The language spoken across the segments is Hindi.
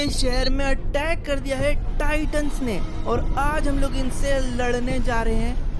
के शहर में अटैक कर दिया है टाइटंस ने और आज हम लोग इनसे लड़ने जा रहे हैं।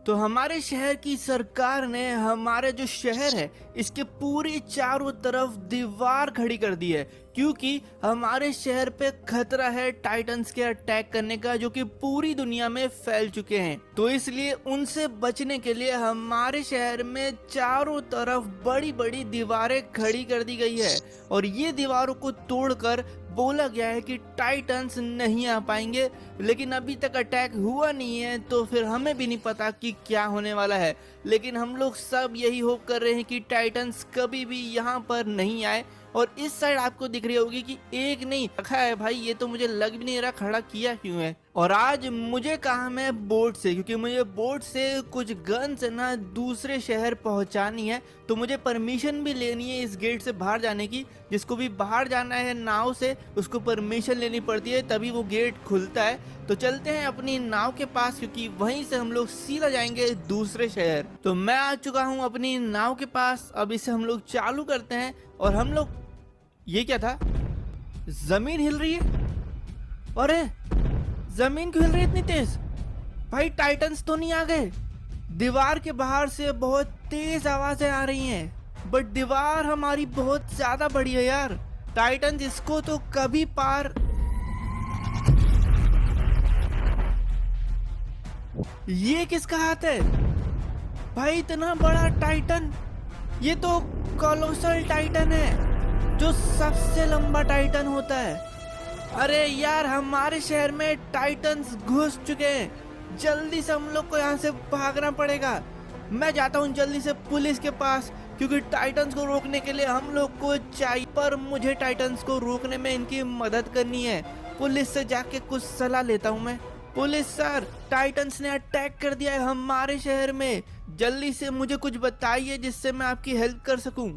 तो हमारे शहर की सरकार ने हमारे जो शहर है इसके पूरी चारों तरफ दीवार खड़ी कर दी है, क्योंकि हमारे शहर पे खतरा है टाइटंस के अटैक करने का, जो कि पूरी दुनिया में फैल चुके हैं। तो इसलिए उनसे बचने के लिए हमारे शहर में चारों तरफ बड़ी बड़ी दीवारें खड़ी कर दी गई है और ये दीवारों को तोड़कर बोला गया है कि टाइटंस नहीं आ पाएंगे। लेकिन अभी तक अटैक हुआ नहीं है तो फिर हमें भी नहीं पता कि क्या होने वाला है। लेकिन हम लोग सब यही होप कर रहे हैं कि टाइटंस कभी भी यहाँ पर नहीं आए। और इस साइड आपको दिख रही होगी कि एक नहीं रखा है भाई, ये तो मुझे लग भी नहीं रहा खड़ा किया क्यों है। और आज मुझे काम है बोट से, क्योंकि मुझे बोट से कुछ गन से ना दूसरे शहर पहुंचानी है। तो मुझे परमिशन भी लेनी है इस गेट से बाहर जाने की। जिसको भी बाहर जाना है नाव से उसको परमिशन लेनी पड़ती है, तभी वो गेट खुलता है। तो चलते हैं अपनी नाव के पास, क्योंकि वहीं से हम लोग सीधा जाएंगे दूसरे शहर। तो मैं आ चुका हूँ अपनी नाव के पास। अब इसे हम लोग चालू करते हैं और हम लोग, ये क्या था? जमीन हिल रही है। अरे जमीन क्यों हिल रही है इतनी तेज? भाई टाइटंस तो नहीं आ गए? दीवार के बाहर से बहुत तेज आवाजें आ रही हैं, बट दीवार हमारी बहुत ज्यादा बड़ी है यार। टाइटंस इसको तो कभी पार। ये किसका हाथ है भाई? इतना बड़ा टाइटन! ये तो कोलोसल टाइटन है, जो सबसे लंबा टाइटन होता है। अरे यार हमारे शहर में टाइटंस घुस चुके हैं। जल्दी से हम लोग को यहाँ से भागना पड़ेगा। मैं जाता हूँ जल्दी से पुलिस के पास, क्योंकि टाइटंस को रोकने के लिए हम लोग को चाहिए। पर मुझे टाइटंस को रोकने में इनकी मदद करनी है। पुलिस से जाके कुछ सलाह लेता हूँ मैं। पुलिस सर, टाइटंस ने अटैक कर दिया है हमारे शहर में। जल्दी से मुझे कुछ बताइए जिससे मैं आपकी हेल्प कर सकूं।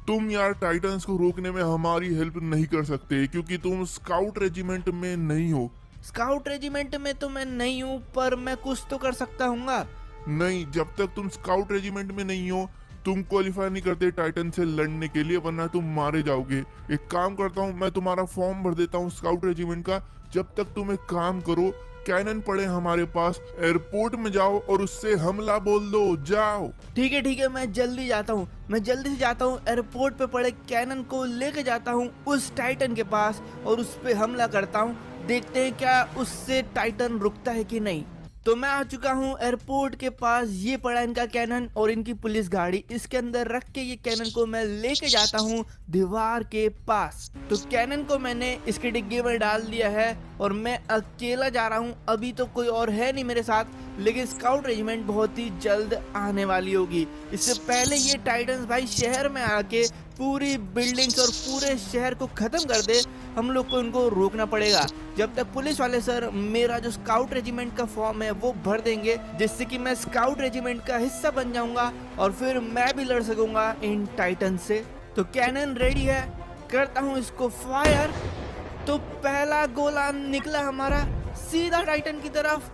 तुम यार टाइटंस को रोकने में हमारी हेल्प नहीं कर सकते, क्योंकि तुम स्काउट रेजिमेंट में नहीं हो। स्काउट रेजिमेंट में तो मैं नहीं हूँ, पर मैं कुछ तो कर सकता हूँगा। नहीं, जब तक तुम स्काउट रेजिमेंट में नहीं हो तुम क्वालिफाई नहीं करते टाइटन से लड़ने के लिए, वरना तुम मारे जाओगे। एक काम करता हूँ, मैं तुम्हारा फॉर्म भर देता हूँ स्काउट रेजिमेंट का। जब तक तुम एक काम करो, कैनन पड़े हमारे पास, एयरपोर्ट में जाओ और उससे हमला बोल दो। जाओ। ठीक है, मैं जल्दी जाता हूँ। मैं जल्दी से जाता हूँ, एयरपोर्ट पे पड़े कैनन को लेके जाता हूँ उस टाइटन के पास और उस पे हमला करता हूँ। देखते हैं क्या उससे टाइटन रुकता है कि नहीं। तो मैं आ चुका हूँ एयरपोर्ट के पास। ये पड़ा इनका कैनन और इनकी पुलिस गाड़ी। इसके अंदर रख के ये कैनन को मैं लेके जाता हूँ दीवार के पास। तो कैनन को मैंने इसके डिग्गी में डाल दिया है और मैं अकेला जा रहा हूँ। अभी तो कोई और है नहीं मेरे साथ, लेकिन स्काउट रेजिमेंट बहुत ही जल्द आने वाली होगी। इससे पहले ये टाइटंस भाई शहर में आके पूरी बिल्डिंग्स और पूरे शहर को खत्म कर दे, हम लोग को इनको रोकना पड़ेगा। जब तक पुलिस वाले सर मेरा जो स्काउट रेजिमेंट का फॉर्म है वो भर देंगे, जिससे कि मैं स्काउट रेजिमेंट का हिस्सा बन जाऊंगा और फिर मैं भी लड़ सकूंगा इन टाइटन से। तो कैनन रेडी है, करता हूँ इसको फायर। तो पहला गोला निकला हमारा सीधा टाइटन की तरफ,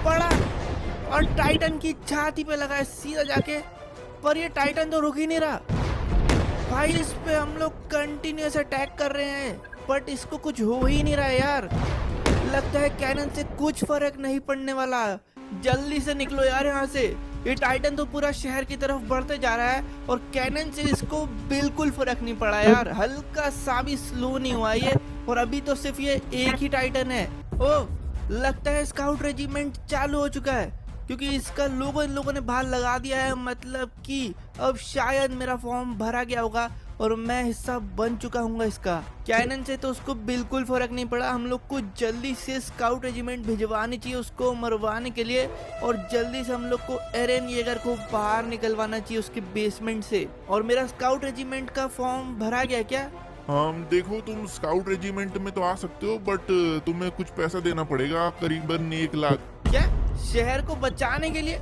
पड़ा और टाइटन की छाती पे लगा सीधा जाके। पर ये टाइटन तो रुक ही नहीं रहा भाई। इस पे हम लोग कंटिन्यूअस अटैक कर रहे हैं, बट इसको कुछ हो ही नहीं रहा है यार। लगता है कैनन से कुछ फर्क नहीं पड़ने वाला। जल्दी से निकलो यार यहाँ से। ये टाइटन तो पूरा शहर की तरफ बढ़ते जा रहा है और कैनन से इसको बिल्कुल फर्क नहीं पड़ा यार। हल्का सा भी स्लो नहीं हुआ ये। और अभी तो सिर्फ ये एक ही टाइटन है। ओह, लगता है स्काउट रेजिमेंट चालू हो चुका है, क्योंकि इसका लोगो इन लोगों ने बाहर लगा दिया है। मतलब कि अब शायद मेरा फॉर्म भरा गया होगा और मैं हिस्सा बन चुका हूँ इसका। कैनन से तो उसको बिल्कुल फर्क नहीं पड़ा। हम लोग को जल्दी से स्काउट रेजिमेंट भिजवानी चाहिए उसको मरवाने के लिए, और जल्दी से हम लोग को एरन येगर को बाहर निकलवाना चाहिए उसके बेसमेंट से। और मेरा स्काउट रेजिमेंट का फॉर्म भरा गया क्या? हाँ देखो, तुम स्काउट रेजिमेंट में तो आ सकते हो, बट तुम्हें कुछ पैसा देना पड़ेगा, करीबन 1 लाख। क्या? शहर को बचाने के लिए?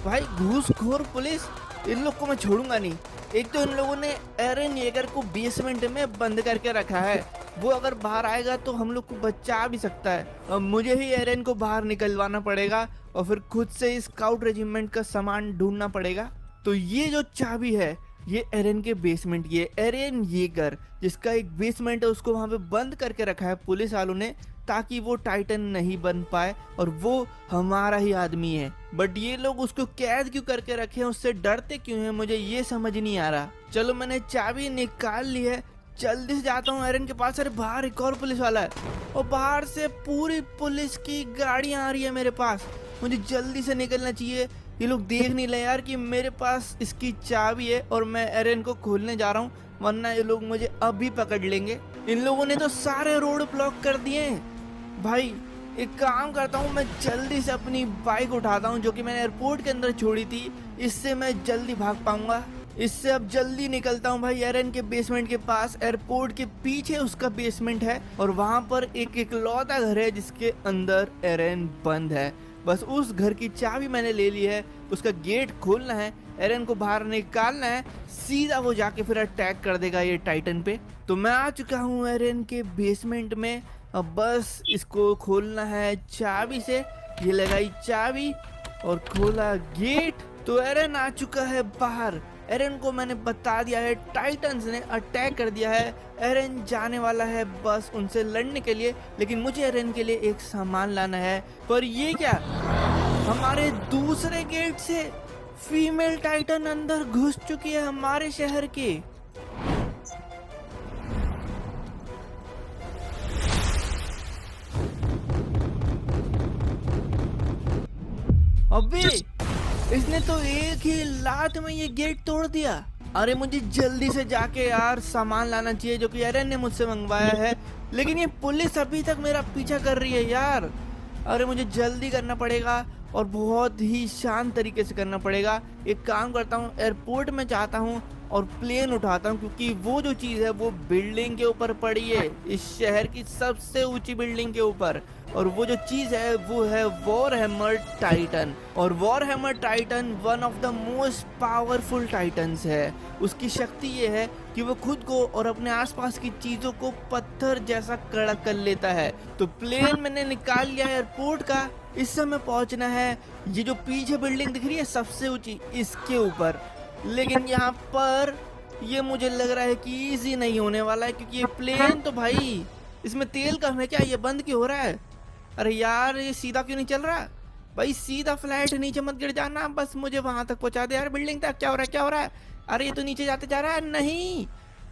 भाई घूसखोर पुलिस, इन लोग को मैं छोड़ूंगा नहीं। एक तो इन लोगों ने एरन येगर को बेसमेंट में बंद करके रखा है। वो अगर बाहर आएगा तो हम लोग को बचा भी सकता है। अब मुझे ही एरन को बाहर निकलवाना पड़ेगा और फिर खुद से ही स्काउट रेजिमेंट का सामान ढूंढना पड़ेगा। तो ये जो चाबी है ये एरन के बेसमेंट, ये एरन येगर जिसका एक बेसमेंट है, उसको वहां पे बंद करके रखा है पुलिस वालों ने ताकि वो टाइटन नहीं बन पाए, और वो हमारा ही आदमी है। बट ये लोग उसको कैद क्यों करके रखे हैं, उससे डरते क्यों हैं, मुझे ये समझ नहीं आ रहा। चलो मैंने चाबी निकाल ली है, जल्दी से जाता हूँ एरन के पास। अरे बाहर एक और पुलिस वाला है और बाहर से पूरी पुलिस की गाड़ियां आ रही है मेरे पास। मुझे जल्दी से निकलना चाहिए, ये लोग देख नहीं ले यार कि मेरे पास इसकी चाबी है और मैं एरन को खोलने जा रहा हूँ, वरना ये लोग मुझे अभी पकड़ लेंगे। इन लोगों ने तो सारे रोड ब्लॉक कर दिए हैं। भाई एक काम करता हूँ, मैं जल्दी से अपनी बाइक उठाता हूँ जो कि मैंने एयरपोर्ट के अंदर छोड़ी थी, इससे मैं जल्दी भाग पाऊंगा। इससे अब जल्दी निकलता हूँ भाई एरन के बेसमेंट के पास। एयरपोर्ट के पीछे उसका बेसमेंट है और वहाँ पर एक इकलौता घर है जिसके अंदर एरन बंद है। बस उस घर की चाबी मैंने ले ली है, उसका गेट खोलना है, एरन को बाहर निकालना है, सीधा वो जाके फिर अटैक कर देगा ये टाइटन पे। तो मैं आ चुका हूँ एरन के बेसमेंट में, अब बस इसको खोलना है चाबी से। ये लगाई चाबी और खोला गेट, तो एरन आ चुका है बाहर। एरन को मैंने बता दिया है टाइटन्स ने अटैक कर दिया है, एरन जाने वाला है बस उनसे लड़ने के लिए, लेकिन मुझे एरन के लिए एक सामान लाना है। पर ये क्या, हमारे दूसरे गेट से फीमेल टाइटन अंदर घुस चुकी है हमारे शहर के। अबे इसने तो एक ही लात में ये गेट तोड़ दिया। अरे मुझे जल्दी से जाके यार सामान लाना चाहिए जो कि एरन ने मुझसे मंगवाया है, लेकिन ये पुलिस अभी तक मेरा पीछा कर रही है यार। अरे मुझे जल्दी करना पड़ेगा और बहुत ही शांत तरीके से करना पड़ेगा। एक काम करता हूँ, एयरपोर्ट में जाता हूँ और प्लेन उठाता हूँ, क्योंकि वो जो चीज़ है वो बिल्डिंग के ऊपर पड़ी है, इस शहर की सबसे ऊंची बिल्डिंग के ऊपर। और वो जो चीज़ है वो है वॉरहेमर टाइटन। और Warhammer Titan one of the most powerful titans है। उसकी शक्ति ये है कि वो खुद को और अपने आसपास की चीज़ों को पत्थर जैसा कड़ा कर लेता है। तो प्लेन मैंने निकाल लिया एयरपोर्ट का, इस समय पहुंचना है ये जो पीछे बिल्डिंग दिख रही है सबसे ऊंची, इसके ऊपर। लेकिन यहाँ पर ये मुझे लग रहा है कि इजी नहीं होने वाला है, क्योंकि ये प्लेन तो भाई इसमें तेल कम है क्या, ये बंद क्यों हो रहा है। अरे यार ये सीधा क्यों नहीं चल रहा भाई, सीधा फ्लैट नीचे मत गिर जाना, बस मुझे वहां तक पहुंचा दे यार बिल्डिंग तक। क्या हो रहा है, क्या हो रहा है, अरे ये तो नीचे जाते जा रहा है। नहीं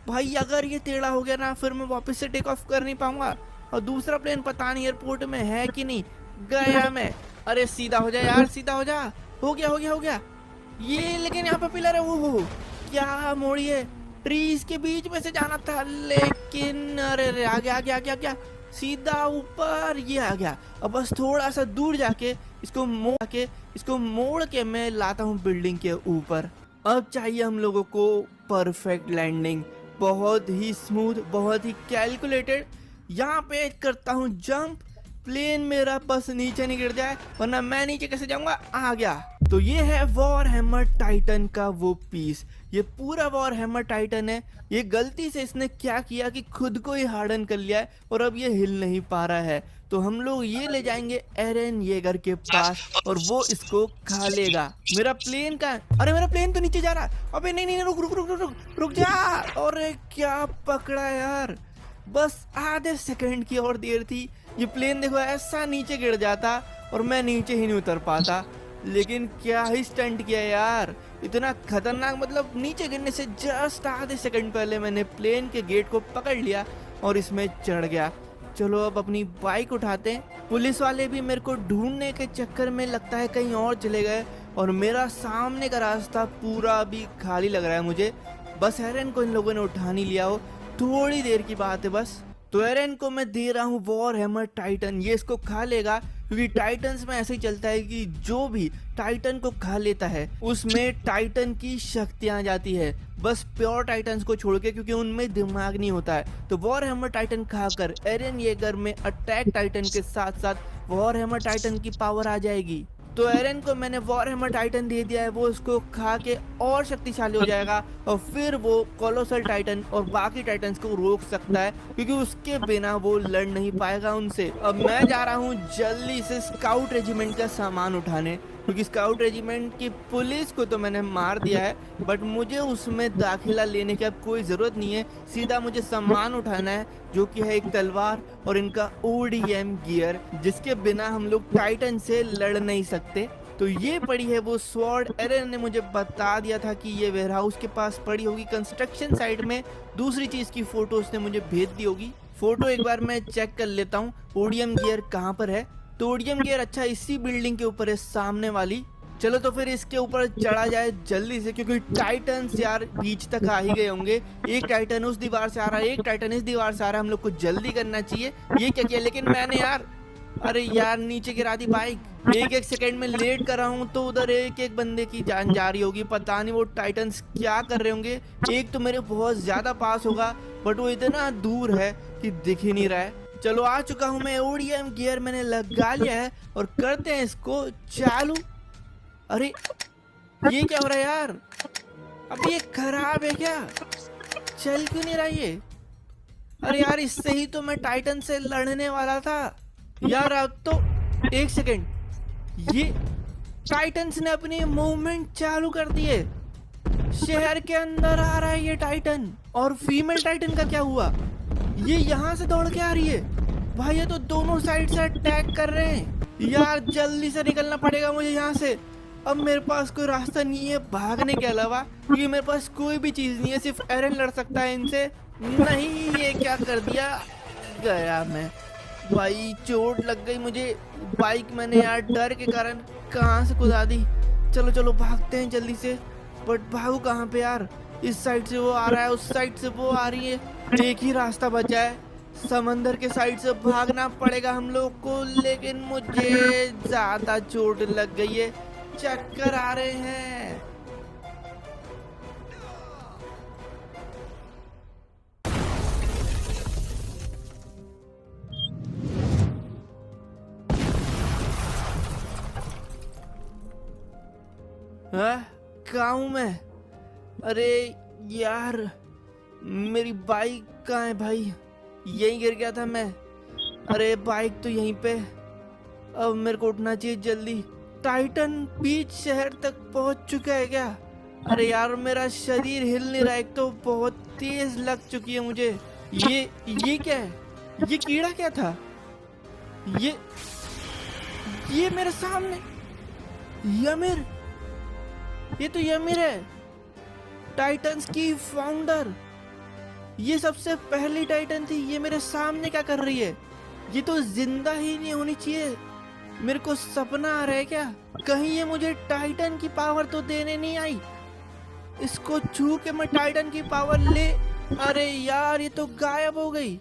भाई अगर ये टेढ़ा हो गया ना फिर मैं वापस से टेक ऑफ कर नहीं पाऊंगा, और दूसरा प्लेन पता नहीं एयरपोर्ट में है कि नहीं, गया मैं। अरे सीधा हो जा यार, सीधा हो जा, हो गया हो गया हो गया ये। लेकिन यहाँ पे पिलर है, वो क्या मोड़ी है, ट्रीज के बीच में से जाना था, लेकिन अरे आ गया आ गया आ गया आ गया, सीधा ऊपर ये आ गया। अब बस थोड़ा सा दूर जाके इसको मोड़ के मैं लाता हूँ बिल्डिंग के ऊपर। अब चाहिए हम लोगों को परफेक्ट लैंडिंग, बहुत ही स्मूथ, बहुत ही कैलकुलेटेड। यहाँ पे करता हूँ जंप, प्लेन मेरा बस नीचे नहीं गिर जाए, वरना मैं नीचे कैसे जाऊंगा। आ गया। तो ये है वॉरहेमर टाइटन का वो पीस, ये पूरा वॉरहेमर टाइटन है। ये गलती से इसने क्या किया कि खुद को ही हार्डन कर लिया है और अब ये हिल नहीं पा रहा है। तो हम लोग ये ले जाएंगे एरन येगर के पास और वो इसको खा लेगा। मेरा प्लेन का, अरे मेरा प्लेन तो नीचे जा रहा है। अबे नहीं नहीं रुक रुक रुक रुक रुक रुक जा। अरे क्या पकड़ा यार, बस आधे सेकंड की और देर थी, ये प्लेन देखो ऐसा नीचे गिर जाता और मैं नीचे ही नहीं उतर पाता। लेकिन क्या ही स्टंट किया यार, इतना खतरनाक, मतलब नीचे गिरने से जस्ट आधे सेकंड पहले मैंने प्लेन के गेट को पकड़ लिया और इसमें चढ़ गया। चलो अब अपनी बाइक उठाते हैं। पुलिस वाले भी मेरे को ढूंढने के चक्कर में लगता है कहीं और चले गए और मेरा सामने का रास्ता पूरा अभी खाली लग रहा है मुझे। बस एरन को इन लोगों ने उठा नहीं लिया हो, थोड़ी देर की बात है बस। तो एरन को मैं दे रहा हूँ वॉरहेमर टाइटन, ये इसको खा लेगा, क्योंकि टाइटन्स में ऐसे ही चलता है कि जो भी टाइटन को खा लेता है उसमें टाइटन की शक्तियां आ जाती है, बस प्योर टाइटन्स को छोड़ के, क्योंकि उनमें दिमाग नहीं होता है। तो वॉरहेमर टाइटन खाकर एरन येगर में अटैक टाइटन के साथ साथ वॉरहेमर टाइटन की पावर आ जाएगी। तो एरन को मैंने वॉरहेमर टाइटन दे दिया है, वो उसको खा के और शक्तिशाली हो जाएगा और फिर वो कोलोसल टाइटन और बाकी टाइटन्स को रोक सकता है, क्योंकि उसके बिना वो लड़ नहीं पाएगा उनसे। अब मैं जा रहा हूँ जल्दी से स्काउट रेजिमेंट का सामान उठाने। क्योंकि स्काउट रेजिमेंट की पुलिस को तो मैंने मार दिया है, बट मुझे उसमें दाखिला लेने की अब कोई ज़रूरत नहीं है। सीधा मुझे सामान उठाना है, जो कि है एक तलवार और इनका ODM गियर, जिसके बिना हम लोग टाइटन से लड़ नहीं सकते। तो ये पड़ी है वो स्वॉर्ड। एरन ने मुझे बता दिया था कि ये वेयरहाउस के पास पड़ी होगी कंस्ट्रक्शन साइट में। दूसरी चीज की फोटो उसने मुझे भेज दी होगी। फोटो एक बार मैं चेक कर लेता हूँ ODM गियर कहाँ पर है। तो ODM गियर अच्छा इसी बिल्डिंग के ऊपर है, सामने वाली। चलो तो फिर इसके ऊपर चढ़ा जाए जल्दी से, क्योंकि टाइटन्स यार बीच तक आ ही गए होंगे। एक टाइटन उस दीवार से आ रहा है, एक टाइटन इस दीवार से आ रहा है। हम लोग को जल्दी करना चाहिए। ये क्या किया लेकिन मैंने यार, अरे यार नीचे गिरा दी बाइक। एक सेकंड में लेट कर रहा हूँ तो उधर एक बंदे की जान जा रही होगी। पता नहीं वो टाइटन्स क्या कर रहे होंगे। एक तो मेरे बहुत ज्यादा पास होगा, बट वो इतना दूर है कि दिख ही नहीं रहा है। चलो आ चुका हूँ मैं, ODM गियर मैंने लगा लिया है और करते हैं इसको चालू। अरे ये क्या हो रहा है यार? अब ये खराब है क्या? चल क्यों नहीं रहा ये? अरे यार इससे ही तो मैं टाइटन से लड़ने वाला था यार। अब तो एक सेकेंड, ये टाइटन्स ने अपनी मूवमेंट चालू कर दिए। शहर के अंदर आ रहा है ये टाइटन। और फीमेल टाइटन का क्या हुआ? ये यहाँ से दौड़ के आ रही है भाई। ये तो दोनों साइड से अटैक कर रहे हैं यार। जल्दी से निकलना पड़ेगा मुझे यहाँ से। अब मेरे पास कोई रास्ता नहीं है भागने के अलावा, क्योंकि मेरे पास कोई भी चीज नहीं है। सिर्फ एरन लड़ सकता है इनसे। नहीं, ये क्या कर दिया? गया मैं भाई, चोट लग गई मुझे। बाइक मैंने यार डर के कारण कहाँ से कुदा दी। चलो चलो भागते हैं जल्दी से। बट भागू कहाँ पे यार? इस साइड से वो आ रहा है, उस साइड से वो आ रही है। एक ही रास्ता बचा है, समंदर के साइड से भागना पड़ेगा हम लोग को। लेकिन मुझे ज्यादा चोट लग गई है, चक्कर आ रहे हैं। कहाँ हूँ मैं? अरे यार मेरी बाइक कहाँ है भाई? यहीं गिर गया था मैं। अरे बाइक तो यहीं पे। अब मेरे को उठना चाहिए जल्दी। टाइटन बीच शहर तक पहुंच चुका है क्या? अरे यार मेरा शरीर हिल नहीं रहा। एक तो बहुत तेज लग चुकी है मुझे। ये क्या है? ये कीड़ा क्या था? ये मेरे सामने यमिर। ये तो यमिर है, टाइटन्स की फाउंडर। ये सबसे पहली टाइटन थी। ये मेरे सामने क्या कर रही है? ये तो जिंदा ही नहीं होनी चाहिए। मेरे को सपना आ रहा है क्या? कहीं ये मुझे टाइटन की पावर तो देने नहीं आई। इसको छू के मैं टाइटन की पावर ले। अरे यार ये तो गायब हो गई।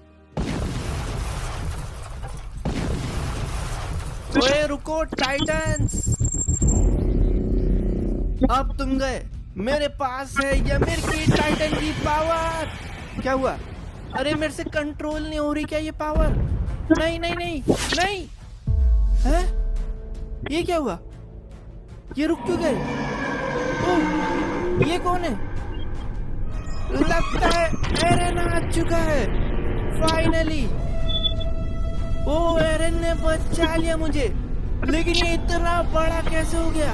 ओए रुको टाइटन्स, अब तुम गए। मेरे पास है यमिर की टाइटन की पावर। क्या हुआ? अरे मेरे से कंट्रोल नहीं हो रही क्या ये पावर? नहीं नहीं नहीं नहीं। है? ये क्या हुआ? ये रुक क्यों गए? ओह, ये कौन है? लगता है एरन आ चुका है फाइनली। ओ एरन ने बचा लिया मुझे। लेकिन ये इतना बड़ा कैसे हो गया?